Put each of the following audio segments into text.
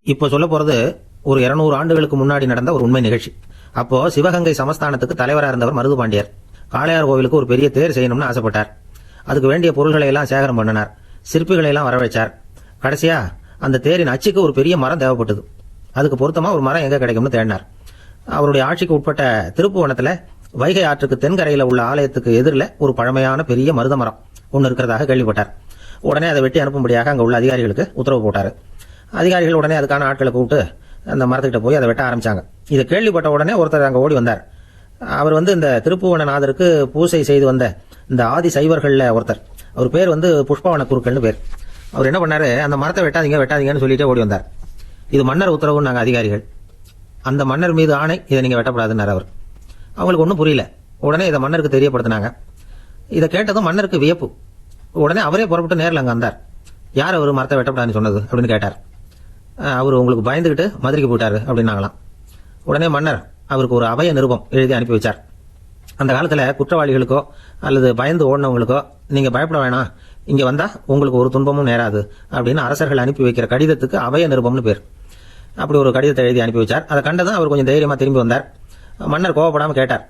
இப்போ சொல்ல போறது ஒரு 200 ஆண்டுகளுக்கு முன்னாடி நடந்த ஒரு உண்மை நிகழ்ச்சி. அப்போ சிவகங்கை சமஸ்தானத்துக்கு தலைவராக இருந்தவர் மருது பாண்டியர் காளையார் கோவிலுக்கு ஒரு பெரிய தேர் செய்யணும்னு ஆசைப்பட்டார். அதுக்கு வேண்டிய பொருள்களை எல்லாம் சேகரம் பண்ணினார். சிற்பிகளை எல்லாம் வரவழைச்சார். கடைசியா அந்த தேரின் அச்சுக்கு ஒரு பெரிய மரம் தேவைப்பட்டது. அதுக்கு பொருத்தமா ஒரு மரம் எங்க கிடைக்கும்னு தேடினார். அவருடைய ஆட்சிக்கு உட்பட்ட திருப்புவனத்துல வைகை ஆற்றுக்கு தென்கரையில உள்ள ஆலயத்துக்கு எதிரில் ஒரு பழமையான பெரிய மருத மரம் ஒன்னு இருக்கிறதாக கேள்விப்பட்டார். உடனே அதை வெட்டி அனுப்பும்படியாக அங்க உள்ள அதிகாரிகளுக்கு உத்தரவு போட்டாரு. அதிகாரிகள் உடனே அதுக்கான ஆட்களை கூப்பிட்டு அந்த மரத்துக்கிட்ட போய் அதை வெட்ட ஆரம்பிச்சாங்க. இதை கேள்விப்பட்ட உடனே ஒருத்தர் அங்க ஓடி வந்தார். அவர் இந்த திருப்புவனநாதருக்கு பூசை செய்து வந்த இந்த ஆதி சைவர்கள்ல ஒருத்தர். அவர் பேர் புஷ்பவன குருக்கள்னு பேர். அவர் என்ன பண்ணாரு, அந்த மரத்தை வெட்டாதீங்கன்னு சொல்லிட்டே ஓடி வந்தார். இது மன்னர் உத்தரவுன்னு நாங்க அதிகாரிகள், அந்த மன்னர் மீது ஆணை, இதை நீங்க வெட்டப்படாதுன்னாரு அவர். அவங்களுக்கு ஒன்றும் புரியல. உடனே இதை மன்னருக்கு தெரியப்படுத்தினாங்க. இதை கேட்டதும் மன்னருக்கு வியப்பு. உடனே அவரே புறப்பட்டு நேரில் அங்க வந்தார். யார் அவர் மரத்தை வெட்டப்படாதுன்னு சொன்னது அப்படின்னு கேட்டார். அவர் உங்களுக்கு பயந்துகிட்டு மதுரைக்கு போயிட்டாரு அப்படின்னாங்களாம். உடனே மன்னர் அவருக்கு ஒரு அபய நிருபம் எழுதி அனுப்பி வச்சார். அந்த காலத்துல குற்றவாளிகளுக்கோ அல்லது பயந்து ஓடினவங்களுக்கோ நீங்க பயப்பட வேணாம், இங்க வந்தா உங்களுக்கு ஒரு துன்பமும் நேராது அப்படின்னு அரசர்கள் அனுப்பி வைக்கிற கடிதத்துக்கு அபய நிருபம்னு பேர். அப்படி ஒரு கடிதத்தை எழுதி அனுப்பி வச்சார். அதை கண்டதும் அவர் கொஞ்சம் தைரியமா திரும்பி வந்தார். மன்னர் கோவப்படாம கேட்டார்,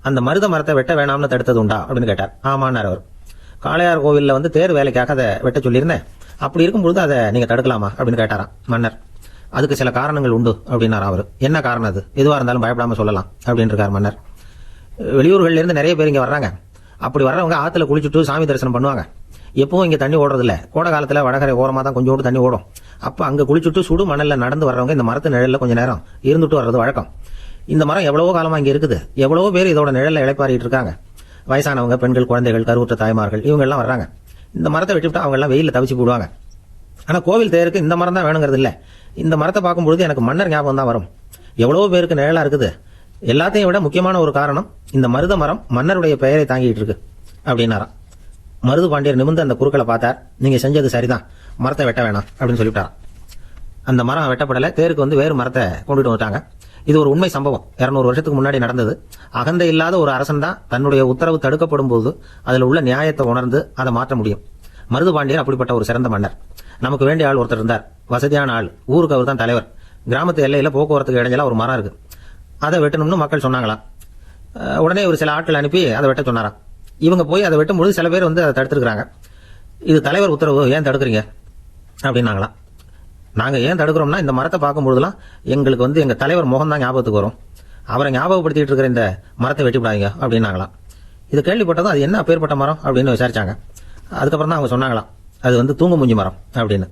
அந்த மருத மரத்தை வெட்ட வேணாம்னு தடுத்தது உண்டா அப்படின்னு கேட்டார். ஆமான்னார் அவர். காளையார் கோவில்ல தேர் வேலைக்காக அதை வெட்ட சொல்லியிருந்தேன், அப்படி இருக்கும்பொழுது அதை நீங்க தடுக்கலாமா அப்படின்னு கேட்டாராம் மன்னர். அதுக்கு சில காரணங்கள் உண்டு அப்படின்னார் அவர். என்ன காரணம் அது? எதுவா இருந்தாலும் பயப்படாம சொல்லலாம் அப்படின்னு இருக்கார் மன்னர். வெளியூர்கள்ல இருந்து நிறைய பேர் இங்க வர்றாங்க. அப்படி வர்றவங்க ஆத்துல குளிச்சுட்டு சாமி தரிசனம் பண்ணுவாங்க. எப்பவும் இங்க தண்ணி ஓடுறது இல்ல. கோடை காலத்துல வடகரை ஓரமா தான் கொஞ்சோண்டு தண்ணி ஓடும். அப்ப அங்க குளிச்சுட்டு சுடு மணல்ல நடந்து வர்றவங்க இந்த மரத்து நிழல்ல கொஞ்ச நேரம் இருந்துட்டு வர்றது வழக்கம். இந்த மரம் எவ்வளவோ காலமா இங்க இருக்குது. எவ்வளவோ பேர் இதோட நிழல்ல இளைப்பாறிட்டு இருக்காங்க. வயசானவங்க, பெண்கள், குழந்தைகள், கருவுற்ற தாய்மார்கள், இவங்க எல்லாம் வர்றாங்க. இந்த மரத்தை வெட்டிவிட்டா அவங்க எல்லாம் வெயில தவிச்சு போடுவாங்க. ஆனா கோவில் தேருக்கு இந்த மரம் தான் வேணுங்கிறது இல்ல. இந்த மரத்தை பார்க்கும்பொழுது எனக்கு மன்னர் ஞாபகம் தான் வரும். எவ்வளவோ பேருக்கு நிழலா இருக்குது. எல்லாத்தையும் விட முக்கியமான ஒரு காரணம், இந்த மருத மரம் மன்னருடைய பெயரை தாங்கிட்டு இருக்கு அப்படின்னாராம். மருது பாண்டியர் நிமிர்ந்து அந்த குறுக்களை பார்த்தார். நீங்க செஞ்சது சரிதான், மரத்தை வெட்ட வேணாம் அப்படின்னு சொல்லிவிட்டாராம். அந்த மரம் வெட்டப்படல. தேருக்கு வேறு மரத்தை கொண்டுட்டு வந்துட்டாங்க. இது ஒரு உண்மை சம்பவம். 200 வருஷத்துக்கு முன்னாடி நடந்தது. அகந்தை இல்லாத ஒரு அரசன் தான் தன்னுடைய உத்தரவு தடுக்கப்படும் போது அதுல உள்ள நியாயத்தை உணர்ந்து அதை மாற்ற முடியும். மருது பாண்டியர் அப்படிப்பட்ட ஒரு சிறந்த மன்னர். நமக்கு வேண்டிய ஆள் ஒருத்தர் இருந்தார், வசதியான ஆள். ஊருக்கு அவர் தான் தலைவர். கிராமத்து எல்லையில போக்குவரத்துக்கு இடைஞ்சலா ஒரு மரம் இருக்கு, அதை வெட்டணும்னு மக்கள் சொன்னாங்களாம். உடனே ஒரு சில ஆட்கள் அனுப்பி அதை வெட்ட சொன்னாராம். இவங்க போய் அதை வெட்டும்போது சில பேர் அதை தடுத்துருக்காங்க. இது தலைவர் உத்தரவு, ஏன் தடுக்கிறீங்க அப்படின்னாங்களாம். நாங்க ஏன் தடுக்கிறோம்னா, இந்த மரத்தை பார்க்கும்போதுலாம் எங்களுக்கு எங்க தலைவர் முகம் தான் ஞாபகத்துக்கு வரும். அவரை ஞாபகப்படுத்திட்டு இருக்கிற இந்த மரத்தை வெட்டிவிடாதீங்க அப்படின்னாங்களாம். இது கேள்விப்பட்டதும் அது என்ன அப்பேற்பட்ட மரம் அப்படின்னு விசாரிச்சாங்க. அதுக்கப்புறம் தான் அவங்க சொன்னாங்களாம், அது தூங்கு மூஞ்சி மரம் அப்படின்னு.